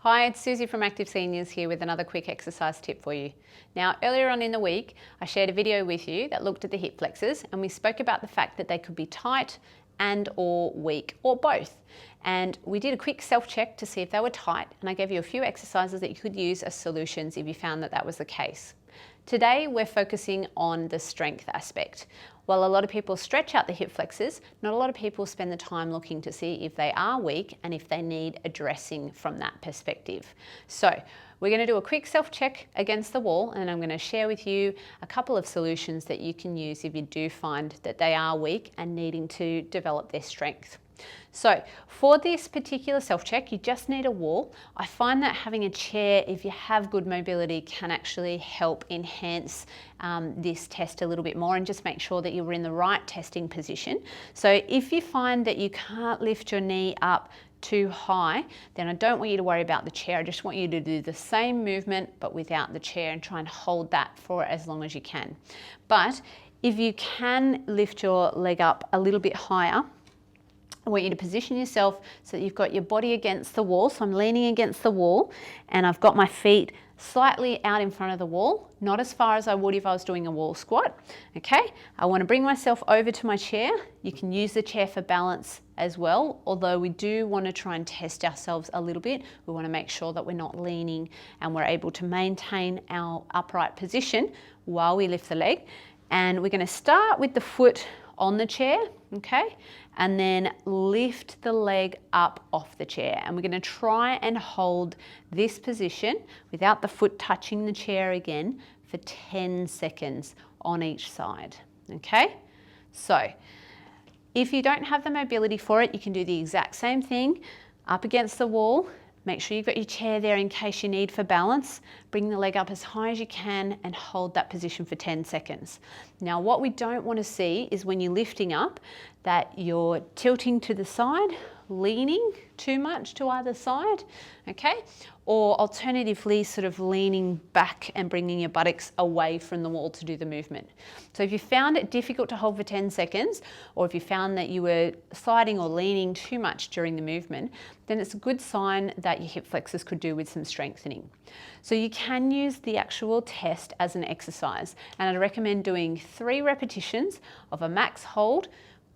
Hi, it's Suzy from Active Seniors here with another quick exercise tip for you. Now, earlier on in the week, I shared a video with you that looked at the hip flexors and we spoke about the fact that they could be tight and or weak or both. And we did a quick self-check to see if they were tight, and I gave you a few exercises that you could use as solutions if you found that that was the case. Today, we're focusing on the strength aspect. While a lot of people stretch out the hip flexors, not a lot of people spend the time looking to see if they are weak and if they need addressing from that perspective. So we're going to do a quick self-check against the wall, and I'm going to share with you a couple of solutions that you can use if you do find that they are weak and needing to develop their strength. So for this particular self-check, you just need a wall. I find that having a chair, if you have good mobility, can actually help enhance this test a little bit more and just make sure that you're in the right testing position. So if you find that you can't lift your knee up too high, then I don't want you to worry about the chair. I just want you to do the same movement but without the chair and try and hold that for as long as you can. But if you can lift your leg up a little bit higher, I want you to position yourself so that you've got your body against the wall. So I'm leaning against the wall and I've got my feet slightly out in front of the wall, not as far as I would if I was doing a wall squat. Okay, I want to bring myself over to my chair. You can use the chair for balance as well, although we do want to try and test ourselves a little bit. We want to make sure that we're not leaning and we're able to maintain our upright position while we lift the leg. And we're going to start with the foot on the chair, okay, and then lift the leg up off the chair. And we're going to try and hold this position without the foot touching the chair again for 10 seconds on each side, okay? So if you don't have the mobility for it, you can do the exact same thing up against the wall. Make sure you've got your chair there in case you need for balance. Bring the leg up as high as you can and hold that position for 10 seconds. Now, what we don't want to see is when you're lifting up that you're tilting to the side, leaning too much to either side, okay? Or alternatively, sort of leaning back and bringing your buttocks away from the wall to do the movement. So if you found it difficult to hold for 10 seconds, or if you found that you were sliding or leaning too much during the movement, then it's a good sign that your hip flexors could do with some strengthening. So you can use the actual test as an exercise, and I'd recommend doing 3 repetitions of a max hold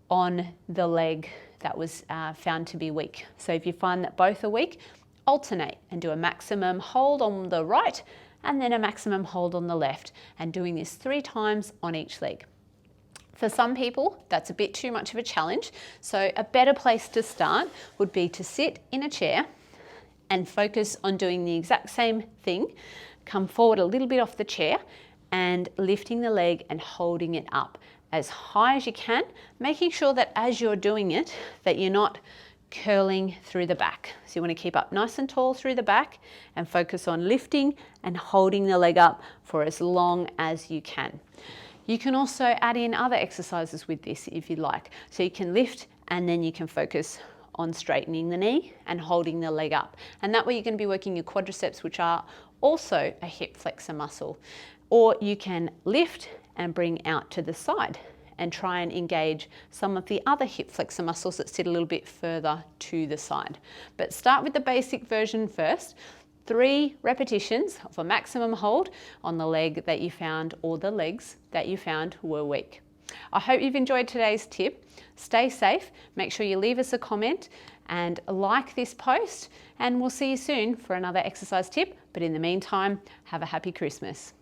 on the leg that was found to be weak. So if you find that both are weak, alternate and do a maximum hold on the right and then a maximum hold on the left, and doing this 3 times on each leg. For some people, that's a bit too much of a challenge. So a better place to start would be to sit in a chair and focus on doing the exact same thing. Come forward a little bit off the chair and lifting the leg and holding it up as high as you can, making sure that as you're doing it, that you're not curling through the back. So you want to keep up nice and tall through the back and focus on lifting and holding the leg up for as long as you can. You can also add in other exercises with this if you like. So you can lift and then you can focus on straightening the knee and holding the leg up. And that way you're going to be working your quadriceps, which are also a hip flexor muscle. Or you can lift and bring out to the side and try and engage some of the other hip flexor muscles that sit a little bit further to the side. But start with the basic version first. 3 repetitions of a maximum hold on the leg that you found or the legs that you found were weak. I hope you've enjoyed today's tip. Stay safe. Make sure you leave us a comment and like this post, and we'll see you soon for another exercise tip. But in the meantime, have a happy Christmas.